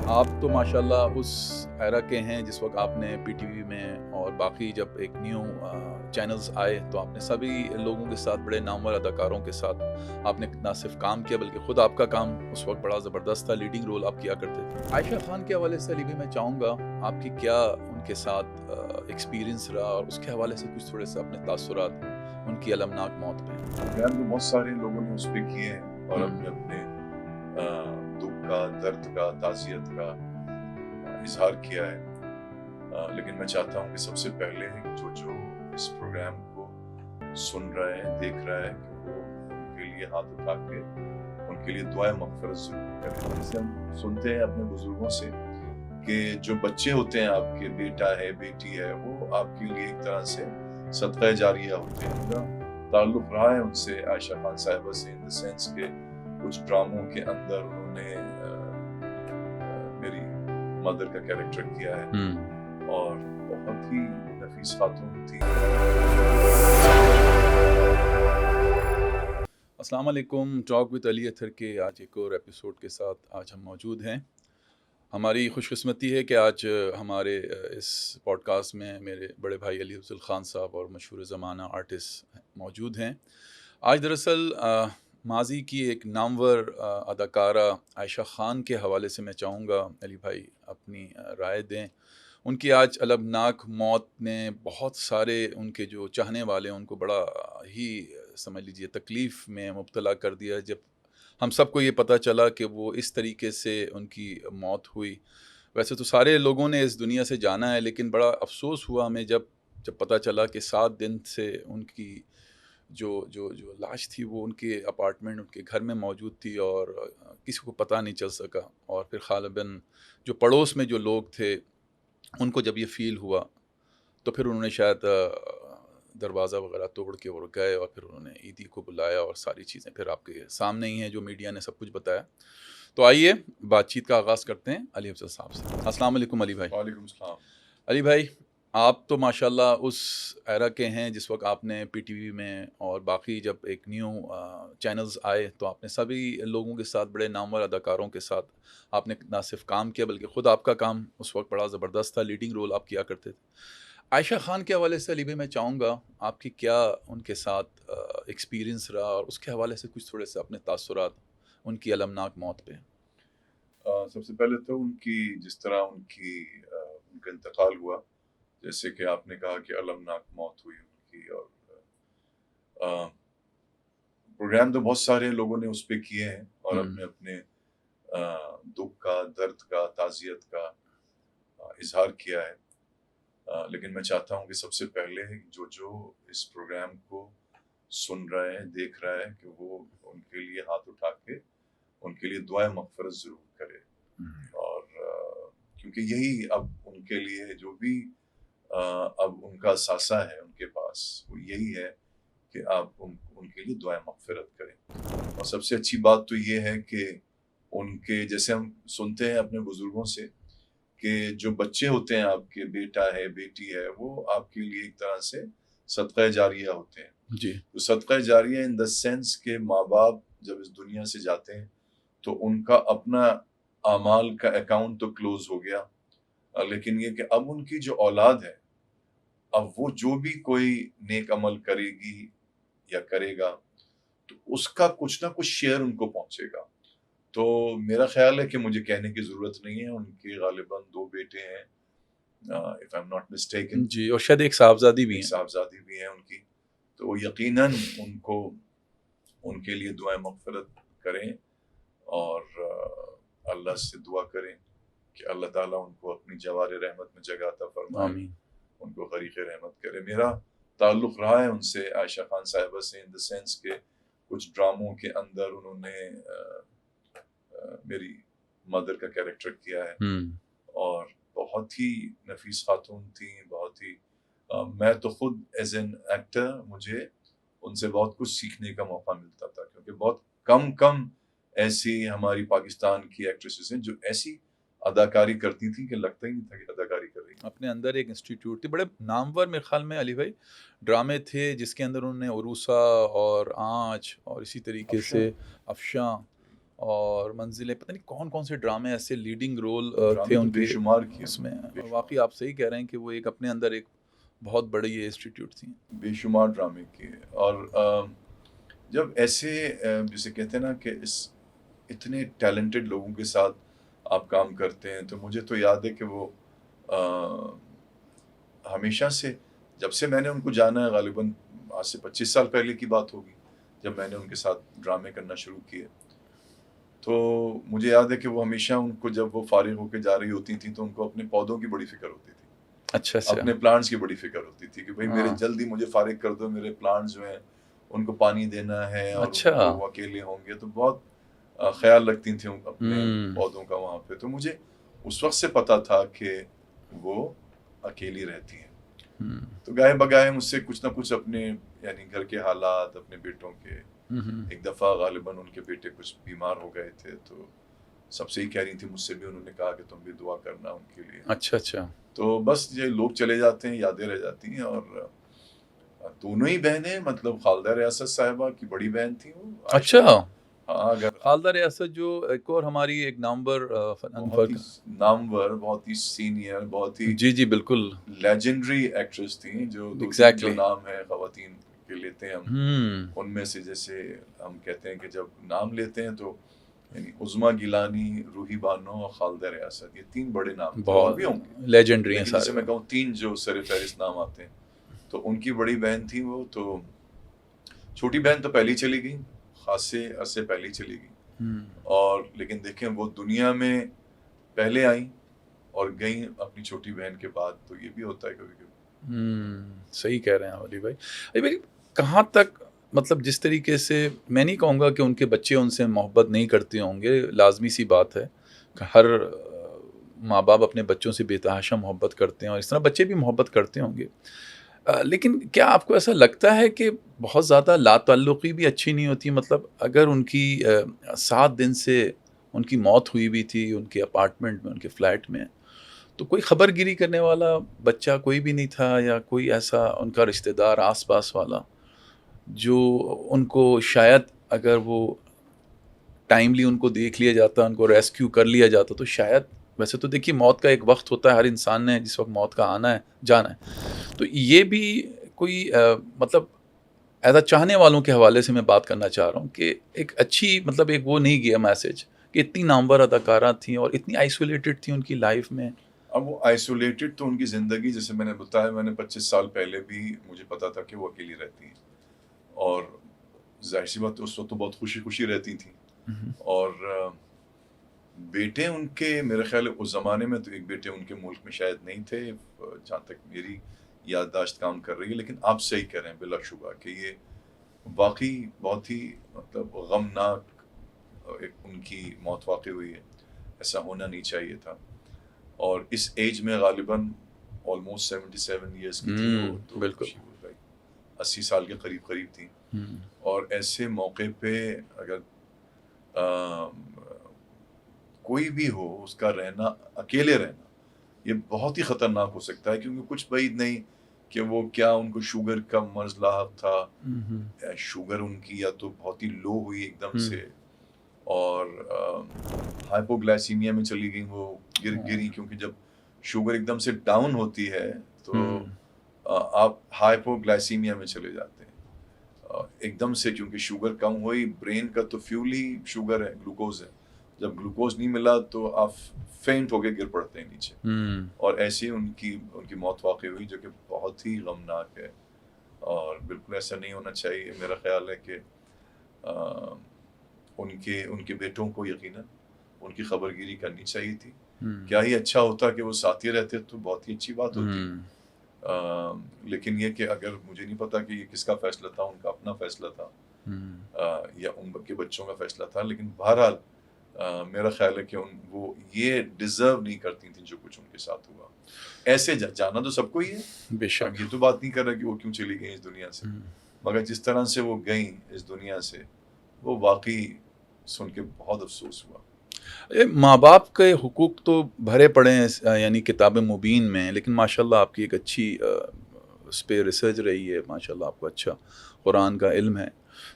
آپ تو ماشاءاللہ اس ایرا کے ہیں جس وقت آپ نے پی ٹی وی میں اور باقی جب ایک نیو چینلز آئے تو آپ نے سبھی لوگوں کے ساتھ بڑے نامور اداکاروں کے ساتھ آپ نے نہ صرف کام کیا بلکہ خود آپ کا کام اس وقت بڑا زبردست تھا، لیڈنگ رول آپ کیا کرتے تھے۔ عائشہ خان کے حوالے سے علی بھائی میں چاہوں گا آپ کی کیا ان کے ساتھ ایکسپیرینس رہا اور اس کے حوالے سے کچھ تھوڑے سے اپنے تاثرات ان کی المناک موت پہ۔ بیان تو بہت سارے لوگوں نے اس پہ کیے ہیں اور اپنے اپنے دکھ کا، درد کا، تعزیت کا اظہار کیا ہے، لیکن میں چاہتا ہوں کہ سب سے پہلے جو اس پروگرام کو سن رہا ہے، دیکھ رہا ہے، کہ وہ ان کے لیے ہاتھ اٹھا کے ان کے لیے دعائیں مغفرت ضرور کریں۔ جیسے ہم سنتے ہیں اپنے بزرگوں سے کہ جو بچے ہوتے ہیں آپ کے، بیٹا ہے، بیٹی ہے، وہ آپ کے لیے ایک طرح سے صدقہ جاریہ ہوتے ہیں۔ میرا تعلق رہا ہے ان سے، عائشہ خان صاحبہ سے، ان دا سینس کہ کچھ ڈراموں کے اندر انہوں نے میری مدر کا کیریکٹر کیا ہے اور بہت ہی نفیس خاتون تھی۔ السلام علیکم، ٹاک وتھ علی اطہر کے آج ایک اور ایپیسوڈ کے ساتھ آج ہم موجود ہیں۔ ہماری خوش قسمتی ہے کہ آج ہمارے اس پوڈ کاسٹ میں میرے بڑے بھائی علی افضل خان صاحب اور مشہور زمانہ آرٹسٹ موجود ہیں۔ آج دراصل ماضی کی ایک نامور اداکارہ عائشہ خان کے حوالے سے میں چاہوں گا علی بھائی اپنی رائے دیں۔ ان کی آج المناک موت نے بہت سارے ان کے جو چاہنے والے ان کو بڑا ہی سمجھ لیجئے تکلیف میں مبتلا کر دیا جب ہم سب کو یہ پتہ چلا کہ وہ اس طریقے سے ان کی موت ہوئی۔ ویسے تو سارے لوگوں نے اس دنیا سے جانا ہے، لیکن بڑا افسوس ہوا ہمیں جب پتہ چلا کہ 7 دن سے ان کی جو لاش تھی وہ ان کے اپارٹمنٹ، ان کے گھر میں موجود تھی اور کسی کو پتہ نہیں چل سکا۔ اور پھر غالباً جو پڑوس میں جو لوگ تھے ان کو جب یہ فیل ہوا تو پھر انہوں نے شاید دروازہ وغیرہ توڑ کے وہ گئے اور پھر انہوں نے عیدی کو بلایا اور ساری چیزیں پھر آپ کے سامنے ہی ہیں جو میڈیا نے سب کچھ بتایا۔ تو آئیے بات چیت کا آغاز کرتے ہیں علی افضل صاحب سے۔ السلام علیکم علی بھائی۔ وعلیکم السلام۔ علی بھائی آپ تو ماشاءاللہ اس ایرا کے ہیں جس وقت آپ نے پی ٹی وی میں اور باقی جب ایک نیو چینلز آئے تو آپ نے سبھی لوگوں کے ساتھ بڑے نامور اداکاروں کے ساتھ آپ نے نہ صرف کام کیا بلکہ خود آپ کا کام اس وقت بڑا زبردست تھا، لیڈنگ رول آپ کیا کرتے تھے۔ عائشہ خان کے حوالے سے علی بھائی میں چاہوں گا آپ کی کیا ان کے ساتھ ایکسپیرینس رہا اور اس کے حوالے سے کچھ تھوڑے سے اپنے تاثرات ان کی المناک موت پہ۔ سب سے پہلے تو ان کی جس طرح ان کا انتقال ہوا، جیسے کہ آپ نے کہا کہ المناک موت ہوئی ان کی، اور پروگرام تو بہت سارے لوگوں نے اس پہ کیے ہیں اور اپنے اپنے دکھ کا، درد کا، تعزیت کا اظہار کیا ہے، لیکن میں چاہتا ہوں کہ سب سے پہلے جو اس پروگرام کو سن رہا ہے، دیکھ رہا ہے، کہ وہ ان کے لیے ہاتھ اٹھا کے ان کے لیے دعائیں مغفرت ضرور کرے۔ اور کیونکہ یہی اب ان کے لیے جو بھی اب ان کا اثاثہ ہے ان کے پاس، وہ یہی ہے کہ آپ ان کے لیے دعائیں مغفرت کریں۔ اور سب سے اچھی بات تو یہ ہے کہ ان کے جیسے ہم سنتے ہیں اپنے بزرگوں سے کہ جو بچے ہوتے ہیں آپ کے، بیٹا ہے، بیٹی ہے، وہ آپ کے لیے ایک طرح سے صدقہ جاریہ ہوتے ہیں۔ جی، تو صدقہ جاریہ ان دا سینس کہ ماں باپ جب اس دنیا سے جاتے ہیں تو ان کا اپنا اعمال کا اکاؤنٹ تو کلوز ہو گیا، لیکن یہ کہ اب ان کی جو اولاد ہے، اب وہ جو بھی کوئی نیک عمل کرے گی یا کرے گا تو اس کا کچھ نہ کچھ شیئر ان کو پہنچے گا۔ تو میرا خیال ہے کہ مجھے کہنے کی ضرورت نہیں ہے، ان کے غالباً 2 بیٹے ہیں، if I'm not mistaken، جی، اور شاید ایک صاحبزادی بھی ایک ہیں۔ صاحبزادی بھی ہیں ان کی۔ تو وہ یقیناً ان کے لیے دعائیں مغفرت کریں اور اللہ سے دعا کریں کہ اللہ تعالیٰ ان کو اپنی جوار رحمت میں جگہ عطا فرمائے، آمین۔ ان کو غریق رحمت کرے۔ میرا تعلق رہا ہے ان سے، عائشہ خان صاحبہ سے، ان دا سینس کہ کچھ ڈراموں کے اندر انہوں نے میری مدر کا کیریکٹر کیا ہے اور بہت ہی نفیس خاتون تھیں، بہت ہی میں تو خود ایز این ایکٹر مجھے ان سے بہت کچھ سیکھنے کا موقع ملتا تھا، کیونکہ بہت کم ایسی ہماری پاکستان کی ایکٹریسز ہیں جو ایسی اداکاری کرتی تھیں کہ لگتا ہی نہیں تھا کہ اداکاری کر رہی ہیں۔ اپنے اندر ایک انسٹیٹیوٹ تھی، بڑے نامور میرے خیال میں علی بھائی ڈرامے تھے جس کے اندر انہوں نے عروسہ اور آنچ اور اسی طریقے سے افشاں اور منزلیں، پتہ نہیں کون کون سے ڈرامے ایسے لیڈنگ رول تھے ان بے کے شمار کیے اس میں۔ بے شمار، واقعی آپ صحیح کہہ رہے ہیں کہ وہ ایک اپنے اندر ایک بہت بڑی انسٹیٹیوٹ تھی۔ بے شمار ڈرامے کیے۔ اور جب ایسے جسے کہتے ہیں نا کہ اتنے ٹیلنٹڈ لوگوں کے ساتھ آپ کام کرتے ہیں، تو مجھے تو یاد ہے کہ وہ ہمیشہ سے جب سے میں نے ان کو جانا ہے، غالباً آج سے 25 سال پہلے کی بات ہوگی جب میں نے ان کے ساتھ ڈرامے کرنا شروع کیے، تو مجھے یاد ہے کہ وہ ہمیشہ ان کو جب وہ فارغ ہو کے جا رہی ہوتی تھیں تو ان کو اپنے پودوں کی بڑی فکر ہوتی تھی، اچھا اپنے پلانٹس کی بڑی فکر ہوتی تھی کہ بھئی میرے جلدی مجھے فارغ کر دو، میرے پلانٹس جو ہیں ان کو پانی دینا ہے اور ان کو وہ اکیلے ہوں گے، تو بہت خیال رکھتی تھیں اپنے پودوں کا وہاں پہ۔ تو مجھے اس وقت سے پتا تھا کہ وہ اکیلی رہتی ہیں، تو گائے بگائے مجھ سے کچھ نہ کچھ اپنے یعنی گھر کے حالات، اپنے بیٹوں کے، ایک دفعہ غالباً ان کے بیٹے کچھ بیمار ہو گئے تھے، تو سب سے ہی کہہ رہی تھی مجھ سے بھی، انہوں نے کہا کہ تم بھی دعا کرنا ان کے لیے۔ اچھا تو بس یہ لوگ چلے جاتے ہیں، یادیں رہ جاتی ہیں۔ اور دونوں ہی بہنیں، مطلب خالدہ ریاست صاحبہ کی بڑی بہن تھی وہ، اچھا ہاں، اگر خالدہ ریاست جو ایک اور ہماری ایک نامور بہت ہی نامور، بہت ہی سینئر، بہت ہی جی بالکل لیجنڈری ایکٹریس تھیں، جو دو جو نام ہے خواتین کے لیتے ہیں ہم، ان میں سے جیسے ہم کہتے ہیں کہ جب نام لیتے ہیں تو یعنی عظمیٰ گیلانی، روحی بانو اور خالدہ ریاست، یہ تین بڑے نام تھے، اور بھی ہوں گے لیجنڈری ہیں لیکن جیسے سارے میں کہوں تین جو سر فہرست نام آتے ہیں، تو ان کی بڑی بہن تھی وہ۔ تو چھوٹی بہن تو پہلے ہی چلی گئی، خاصے عرصے پہلے ہی چلی گئی، اور لیکن دیکھیں وہ دنیا میں پہلے آئیں اور گئیں اپنی چھوٹی بہن کے بعد، تو یہ بھی ہوتا ہے کبھی کبھی۔ صحیح کہہ رہے ہیں علی بھائی کہاں تک، مطلب جس طریقے سے میں نہیں کہوں گا کہ ان کے بچے ان سے محبت نہیں کرتے ہوں گے، لازمی سی بات ہے کہ ہر ماں باپ اپنے بچوں سے بے تحاشا محبت کرتے ہیں اور اس طرح بچے بھی محبت کرتے ہوں گے، لیکن کیا آپ کو ایسا لگتا ہے کہ بہت زیادہ لا تعلقی بھی اچھی نہیں ہوتی؟ مطلب اگر ان کی 7 دن سے ان کی موت ہوئی بھی تھی ان کے اپارٹمنٹ میں، ان کے فلیٹ میں، تو کوئی خبر گیری کرنے والا بچہ کوئی بھی نہیں تھا، یا کوئی ایسا ان کا رشتہ دار آس پاس والا جو ان کو شاید اگر وہ ٹائملی ان کو دیکھ لیا جاتا، ان کو ریسکیو کر لیا جاتا، تو شاید، ویسے تو دیکھیے موت کا ایک وقت ہوتا ہے، ہر انسان نے جس وقت موت کا آنا ہے جانا ہے، تو یہ بھی کوئی مطلب ایسا چاہنے والوں کے حوالے سے میں بات کرنا چاہ رہا ہوں کہ ایک اچھی، مطلب ایک وہ نہیں گیا میسج کہ اتنی نامور اداکارہ تھیں اور اتنی آئسولیٹڈ تھیں ان کی لائف میں۔ اب وہ آئسولیٹڈ تو ان کی زندگی، جیسے میں نے بتایا، میں نے 25 سال پہلے بھی مجھے پتا تھا کہ وہ اکیلی رہتی ہیں، اور ظاہر سی بات اس وقت تو بہت خوشی رہتی تھیں، اور بیٹے ان کے، میرے خیال اس زمانے میں تو ایک بیٹے ان کے ملک میں شاید نہیں تھے، جہاں تک میری یادداشت کام کر رہی ہے، لیکن آپ صحیح کہہ رہے ہیں بلا شبہ کہ یہ واقعی بہت ہی مطلب غمناک ان کی موت واقع ہوئی ہے، ایسا ہونا نہیں چاہیے تھا، اور اس ایج میں غالباً آلموسٹ 77 ایئرس کی تھی وہ، تو بالکل 80 سال کے قریب تھی، اور ایسے موقع پہ اگر کوئی بھی ہو، اس کا رہنا، اکیلے رہنا، یہ بہت ہی خطرناک ہو سکتا ہے، کیونکہ کچھ بعید نہیں کہ وہ کیا ان کو شوگر کا مرض لاحق تھا، شوگر ان کی یا تو بہت ہی لو ہوئی ایک دم سے، اور ہائپوگلائسیمیا میں چلی گئی، وہ گری، کیونکہ جب شوگر ایک دم سے ڈاؤن ہوتی ہے تو آپ ہائپوگلائسیمیا میں چلے جاتے ہیں ایک دم سے، کیونکہ شوگر کم ہوئی، برین کا تو فیول ہی شوگر ہے، گلوکوز ہے، جب گلوکوز نہیں ملا تو آپ فینٹ ہو کے گر پڑتے ہیں نیچے، اور ایسی ان کی موت واقع ہوئی، جو کہ بہت ہی غمناک ہے، اور بالکل ایسا نہیں ہونا چاہیے۔ میرا خیال ہے کہ ان کے بیٹوں کو یقیناً ان کی خبر گیری کرنی چاہیے تھی، کیا ہی اچھا ہوتا کہ وہ ساتھ ہی رہتے تو بہت ہی اچھی بات ہوتی، لیکن یہ کہ اگر مجھے نہیں پتا کہ یہ کس کا فیصلہ تھا، ان کا اپنا فیصلہ تھا یا ان کے بچوں کا فیصلہ تھا، لیکن بہرحال میرا خیال ہے کہ وہ یہ ڈیزرو نہیں کرتی تھیں جو کچھ ان کے ساتھ ہوا۔ ایسے جانا تو سب کو ہی ہے، بے شک. یہ تو بات نہیں کر رہا کہ وہ کیوں چلی گئی اس دنیا سے، مگر جس طرح سے وہ گئیں اس دنیا سے وہ واقعی سن کے بہت افسوس ہوا. ماں باپ کے حقوق تو بھرے پڑے ہیں یعنی کتاب مبین میں، لیکن ماشاءاللہ آپ کی ایک اچھی اس پہ ریسرچ رہی ہے، ماشاءاللہ آپ کو اچھا قرآن کا علم ہے.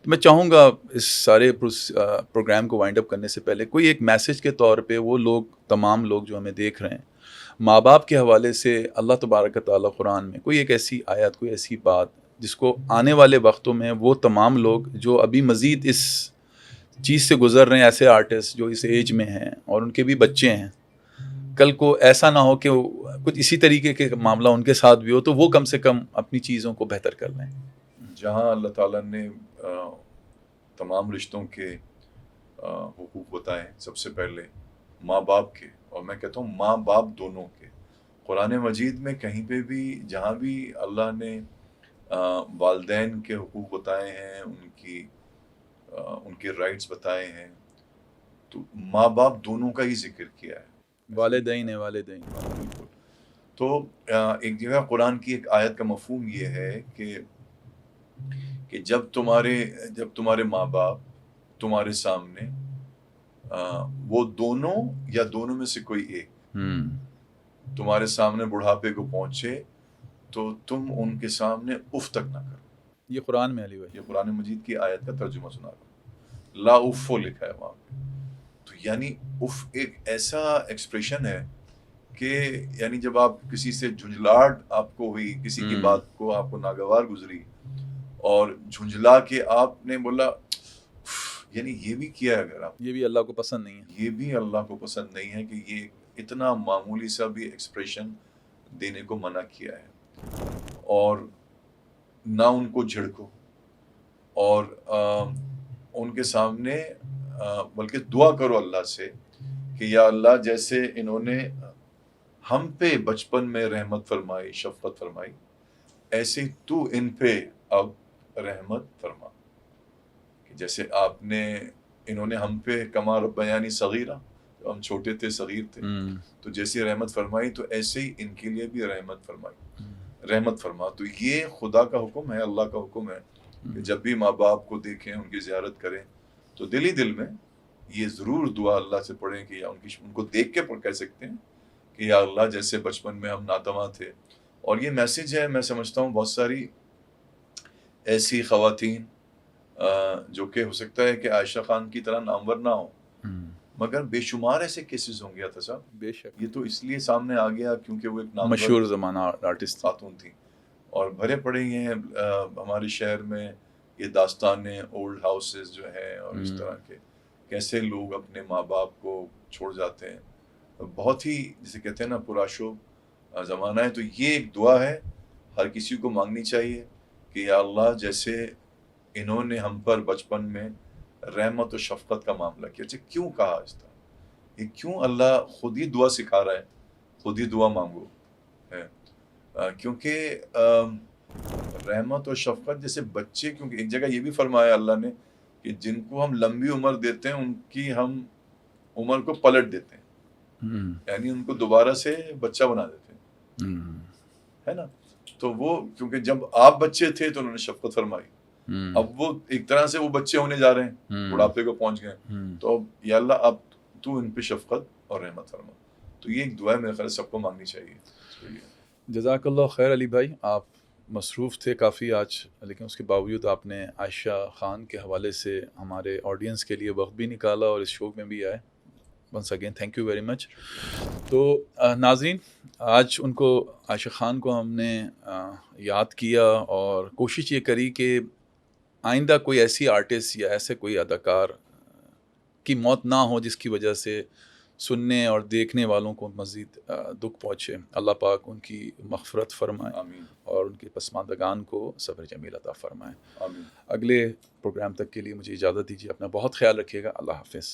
تو میں چاہوں گا اس سارے پروگرام کو وائنڈ اپ کرنے سے پہلے کوئی ایک میسج کے طور پہ وہ لوگ، تمام لوگ جو ہمیں دیکھ رہے ہیں، ماں باپ کے حوالے سے اللہ تبارک و تعالیٰ قرآن میں کوئی ایک ایسی آیت، کوئی ایسی بات جس کو آنے والے وقتوں میں وہ تمام لوگ جو ابھی مزید اس چیز سے گزر رہے ہیں، ایسے آرٹسٹ جو اس ایج میں ہیں اور ان کے بھی بچے ہیں، کل کو ایسا نہ ہو کہ کچھ اسی طریقے کے معاملہ ان کے ساتھ بھی ہو، تو وہ کم سے کم اپنی چیزوں کو بہتر کر لیں. جہاں اللہ تعالیٰ نے تمام رشتوں کے حقوق بتائے، سب سے پہلے ماں باپ کے، اور میں کہتا ہوں ماں باپ دونوں کے. قرآن مجید میں کہیں پہ بھی جہاں بھی اللہ نے والدین کے حقوق بتائے ہیں، ان کے رائٹس بتائے ہیں، تو ماں باپ دونوں کا ہی ذکر کیا ہے. والدین. بالکل. تو ایک جگہ قرآن کی ایک آیت کا مفہوم یہ ہے کہ جب تمہارے ماں باپ تمہارے سامنے وہ دونوں یا دونوں میں سے کوئی ایک تمہارے سامنے بڑھاپے کو پہنچے تو تم ان کے سامنے اف تک نہ کرو. یہ قرآن میں علی بھائی، یہ قرآن مجید کی آیت کا ترجمہ سنا رہا ہوں. لا افو لکھا ہے وہاں پہ. تو یعنی اف ایک ایسا ایکسپریشن ہے کہ یعنی جب آپ کسی سے جھنجھلاہٹ آپ کو ہوئی، کسی کی بات کو آپ کو ناگوار گزری اور جھنجھلا کے آپ نے بولا، یعنی یہ بھی کیا ہے. اگر آپ یہ بھی اللہ کو پسند نہیں ہے. یہ بھی اللہ کو پسند نہیں ہے کہ یہ اتنا معمولی سا بھی ایکسپریشن دینے کو منع کیا ہے. اور نہ ان کو جھڑکو اور ان کے سامنے بلکہ دعا کرو اللہ سے کہ یا اللہ جیسے انہوں نے ہم پہ بچپن میں رحمت فرمائی، شفقت فرمائی، ایسے تو ان پہ اب رحمت فرما. کہ جیسے انہوں نے ہم پہ کما ربیانی صغیرہ، ہم چھوٹے تھے، صغیر تھے، تو جیسے رحمت فرمائی تو ایسے ہی ان کے لیے بھی رحمت فرما. تو یہ خدا کا حکم ہے، اللہ کا حکم ہے کہ جب بھی ماں باپ کو دیکھیں، ان کی زیارت کریں، تو دل ہی دل میں یہ ضرور دعا اللہ سے پڑھیں کہ یا ان کو دیکھ کے کہہ سکتے ہیں کہ یا اللہ جیسے بچپن میں ہم ناتواں تھے. اور یہ میسج ہے، میں سمجھتا ہوں بہت ساری ایسی خواتین جو کہ ہو سکتا ہے کہ عائشہ خان کی طرح نامور نہ ہو، مگر بے شمار ایسے کیسز ہوں گے صاحب. بے شک. یہ تو اس لیے سامنے آ گیا کیونکہ وہ ایک نامور مشہور زمانہ آرٹسٹ خاتون تھی، اور بھرے پڑے یہ ہیں ہمارے شہر میں یہ داستانیں، اولڈ ہاؤسز جو ہیں اور اس طرح کے، کیسے لوگ اپنے ماں باپ کو چھوڑ جاتے ہیں. بہت ہی جسے کہتے ہیں نا پراشوب زمانہ ہے. تو یہ ایک دعا ہے ہر کسی کو مانگنی چاہیے کہ یا اللہ جیسے انہوں نے ہم پر بچپن میں رحمت و شفقت کا معاملہ کیا. اچھا کیوں کہا اس طرح؟ یہ کیوں اللہ خود ہی دعا سکھا رہا ہے، خود ہی دعا مانگو ہے؟ کیونکہ رحمت و شفقت جیسے بچے، کیونکہ ایک جگہ یہ بھی فرمایا اللہ نے کہ جن کو ہم لمبی عمر دیتے ہیں ان کی ہم عمر کو پلٹ دیتے ہیں، یعنی ان کو دوبارہ سے بچہ بنا دیتے ہیں، ہے نا. تو وہ کیونکہ جب آپ بچے تھے تو انہوں نے شفقت فرمائی، اب وہ ایک طرح سے وہ بچے ہونے جا رہے ہیں، بڑھاپے کو پہنچ گئے، تو اب یا اللہ اب تو ان پہ شفقت اور رحمت فرما. تو یہ ایک دعا میرے خیال سب کو مانگنی چاہیے. جزاک اللہ خیر علی بھائی، آپ مصروف تھے کافی آج، لیکن اس کے باوجود آپ نے عائشہ خان کے حوالے سے ہمارے آڈینس کے لیے وقت بھی نکالا اور اس شو میں بھی آئے. Once again thank you very much. تو ناظرین، آج ان کو، عائشہ خان کو ہم نے یاد کیا اور کوشش یہ کری کہ آئندہ کوئی ایسی آرٹسٹ یا ایسے کوئی اداکار کی موت نہ ہو جس کی وجہ سے سننے اور دیکھنے والوں کو مزید دکھ پہنچے. اللہ پاک ان کی مغفرت فرمائے، آمین. اور ان کے پسماندگان کو صبر جمیل عطا فرمائے. آمین. اگلے پروگرام تک کے لیے مجھے اجازت دیجیے. اپنا بہت خیال رکھیے گا. اللہ حافظ.